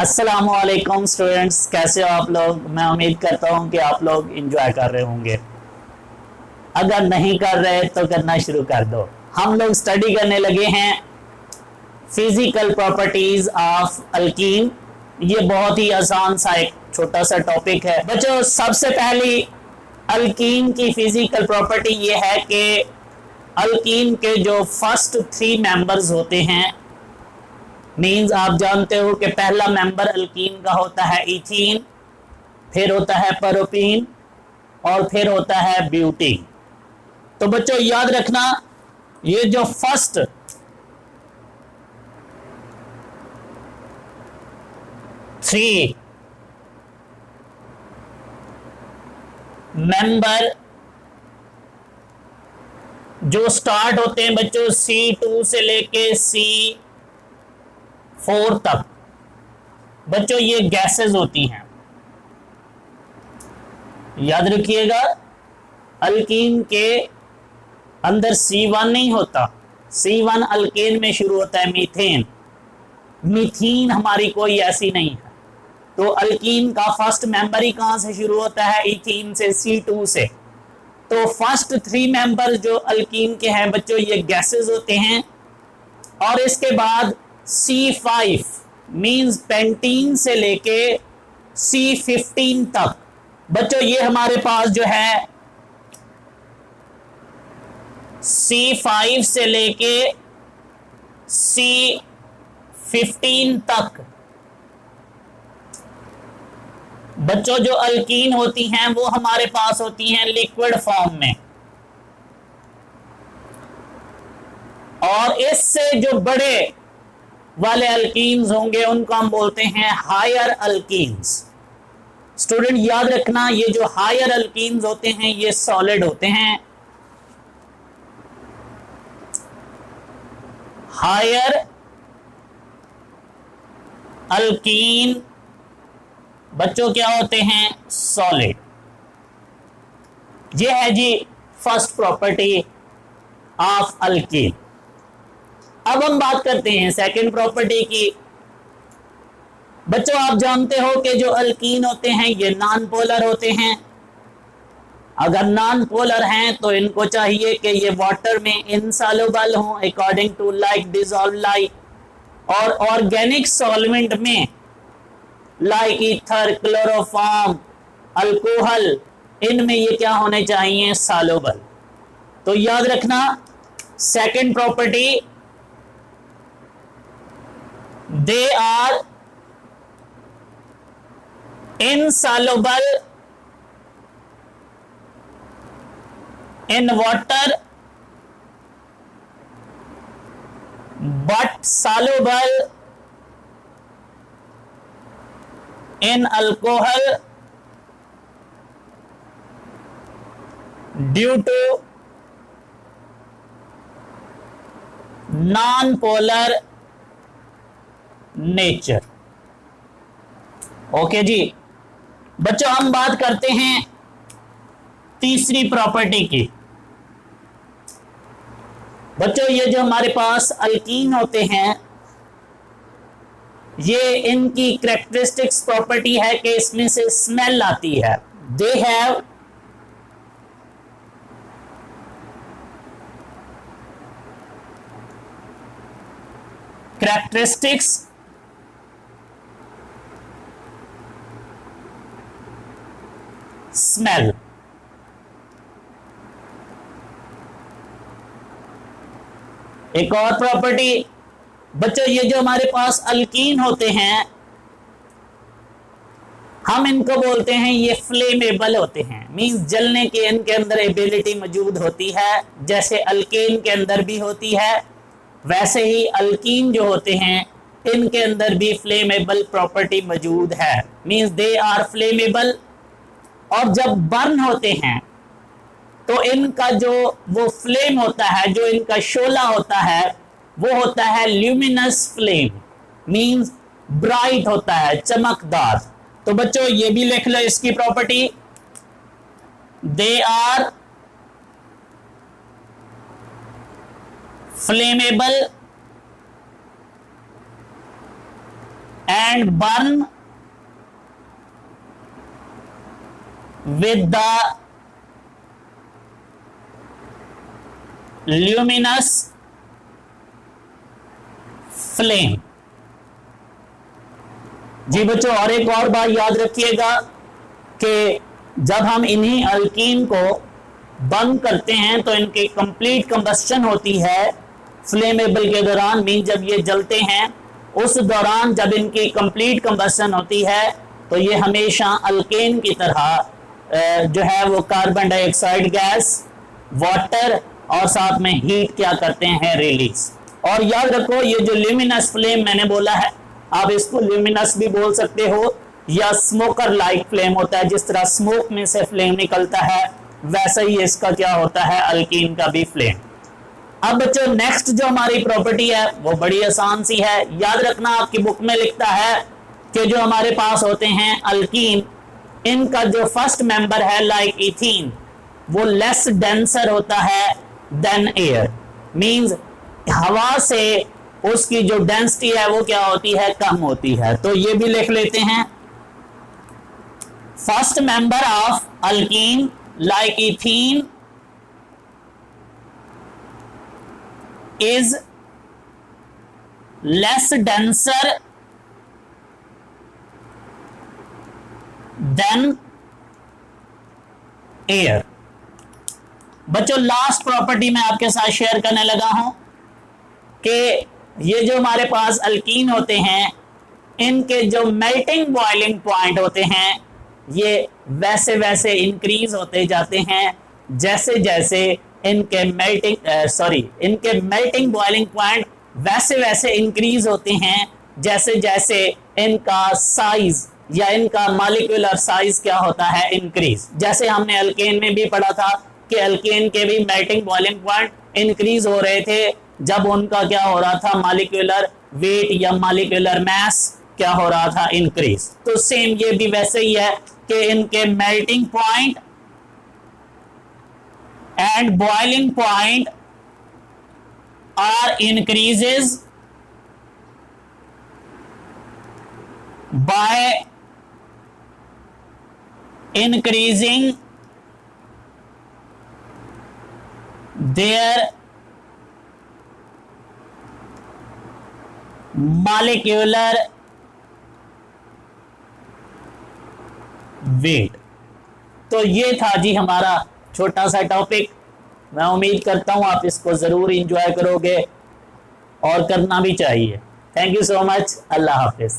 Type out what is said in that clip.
अस्सलामुअलैकुम स्टूडेंट्स, कैसे हो आप लोग। मैं उम्मीद करता हूँ कि आप लोग एंजॉय कर रहे होंगे। अगर नहीं कर रहे तो करना शुरू कर दो। हम लोग स्टडी करने लगे हैं फिजिकल प्रॉपर्टीज ऑफ अल्कीन। ये बहुत ही आसान सा एक छोटा सा टॉपिक है बच्चों। सबसे पहली अल्कीन की फिजिकल प्रॉपर्टी ये है कि अल्कीन के जो फर्स्ट 3 मेंबर्स होते हैं, मींस आप जानते हो कि पहला मेंबर अल्कीन का होता है इथीन, फिर होता है प्रोपीन और फिर होता है ब्यूटीन। तो बच्चों याद रखना, ये जो फर्स्ट 3 मेंबर जो स्टार्ट होते हैं बच्चों C2 से लेके C4 तक, बच्चों ये गैसेस होती हैं। याद रखिएगा, अल्कीन के अंदर C1 नहीं होता। C1 अल्केन में शुरू होता है मीथेन। मीथीन हमारी कोई ऐसी नहीं है। तो अल्कीन का फर्स्ट मेंबर ही कहां से शुरू होता है? इथीन से, C2 से। तो फर्स्ट 3 मेंबर जो अल्कीन के हैं बच्चों, ये गैसेस होते हैं। और इसके बाद C5 मींस पेंटीन से लेके C15 तक बच्चों, ये हमारे पास जो है C5 से लेके C15 तक बच्चों जो अल्कीन होती हैं वो हमारे पास होती हैं लिक्विड फॉर्म में। और इससे जो बड़े वाले अल्कीन्स होंगे उनको हम बोलते हैं हायर अल्कीन्स। स्टूडेंट याद रखना, ये जो हायर अल्कीन्स होते हैं ये सॉलिड होते हैं। हायर अल्कीन बच्चों क्या होते हैं? सॉलिड। ये है जी फर्स्ट प्रॉपर्टी ऑफ अल्कीन। अब हम बात करते हैं सेकंड प्रॉपर्टी की। बच्चों आप जानते हो कि जो अल्कीन होते हैं ये नॉन पोलर होते हैं। अगर नॉन पोलर हैं तो इनको चाहिए कि ये वाटर में इनसॉल्युबल हों according to like dissolve like, और ऑर्गेनिक सॉल्वेंट में लाइक ईथर, क्लोरोफॉर्म, अल्कोहल, इनमें ये क्या होने चाहिए? सॉल्युबल। तो याद रखना, second property, they are insoluble in water but soluble in alcohol due to non-polar nature। Okay जी बच्चों, हम बात करते हैं तीसरी प्रॉपर्टी की। बच्चों ये जो हमारे पास अल्कीन होते हैं, ये इनकी कैरेक्टरिस्टिक्स प्रॉपर्टी है कि इसमें से स्मेल आती है। They have characteristics smell. एक और प्रॉपर्टी बच्चों, ये जो हमारे पास अल्कीन होते हैं हम इनको बोलते हैं ये फ्लेमेबल होते हैं। मींस जलने की इनके अंदर एबिलिटी मौजूद होती है। जैसे अल्केन के अंदर भी होती है, वैसे ही अल्कीन जो होते हैं इनके अंदर भी फ्लेमेबल प्रॉपर्टी मौजूद है। Means they are flammable. और जब बर्न होते हैं तो इनका जो वो फ्लेम होता है, जो इनका शोला होता है, वो होता है ल्यूमिनस फ्लेम। मींस ब्राइट होता है, चमकदार। तो बच्चों ये भी लिख लो इसकी property, they are flammable and burn with the luminous flame। जी बच्चों, और एक और बात याद रखिएगा कि जब हम इन्हीं अल्कीन को बर्न करते हैं तो इनकी कंप्लीट कंबस्शन होती है फ्लेमेबल के दौरान, मीन जब ये जलते हैं उस दौरान जब इनकी कंप्लीट कंबस्शन होती है तो ये हमेशा अल्केन की तरह जो है वो कार्बन डाइऑक्साइड गैस, वाटर और साथ में हीट क्या करते हैं, रिलीज। और याद रखो ये जो ल्यूमिनस फ्लेम मैंने बोला है, आप इसको ल्यूमिनस भी बोल सकते हो या स्मोकर लाइक फ्लेम होता है, जिस तरह स्मोक में से फ्लेम निकलता है वैसा ही इसका क्या होता है, अल्कीन का भी फ्लेम। अब बच्चों नेक्स्ट जो हमारी प्रॉपर्टी है वो बड़ी आसान सी है। याद रखना आपकी बुक में लिखता है कि जो हमारे पास होते हैं अल्कीन, इनका जो फर्स्ट मेंबर है लाइक इथीन, वो लेस डेंसर होता है देन एयर, मींस हवा से उसकी जो डेंसिटी है वो क्या होती है, कम होती है। तो ये भी लिख लेते हैं, first member of alkyne like ethene is less denser than air। बच्चों लास्ट प्रॉपर्टी मैं आपके साथ शेयर करने लगा हूं कि ये जो हमारे पास अल्कीन होते हैं इनके जो मेल्टिंग बॉइलिंग पॉइंट होते हैं ये वैसे वैसे इंक्रीज होते जाते हैं जैसे जैसे इनके मेल्टिंग बॉइलिंग पॉइंट वैसे वैसे इंक्रीज होते हैं जैसे जैसे इनका साइज या इनका मॉलिक्यूलर साइज क्या होता है, इंक्रीज। जैसे हमने अल्केन में भी पढ़ा था कि अल्केन के भी मेल्टिंग बॉइलिंग पॉइंट इंक्रीज हो रहे थे जब उनका क्या हो रहा था, मॉलिक्यूलर वेट या मॉलिक्यूलर मास क्या हो रहा था, इंक्रीज। तो सेम ये भी वैसे ही है कि इनके melting point and boiling point are increases by increasing their molecular weight. तो ये था जी हमारा छोटा सा टॉपिक। मैं उम्मीद करता हूं आप इसको जरूर एंजॉय करोगे और करना भी चाहिए। Thank you so much. Allah Hafiz.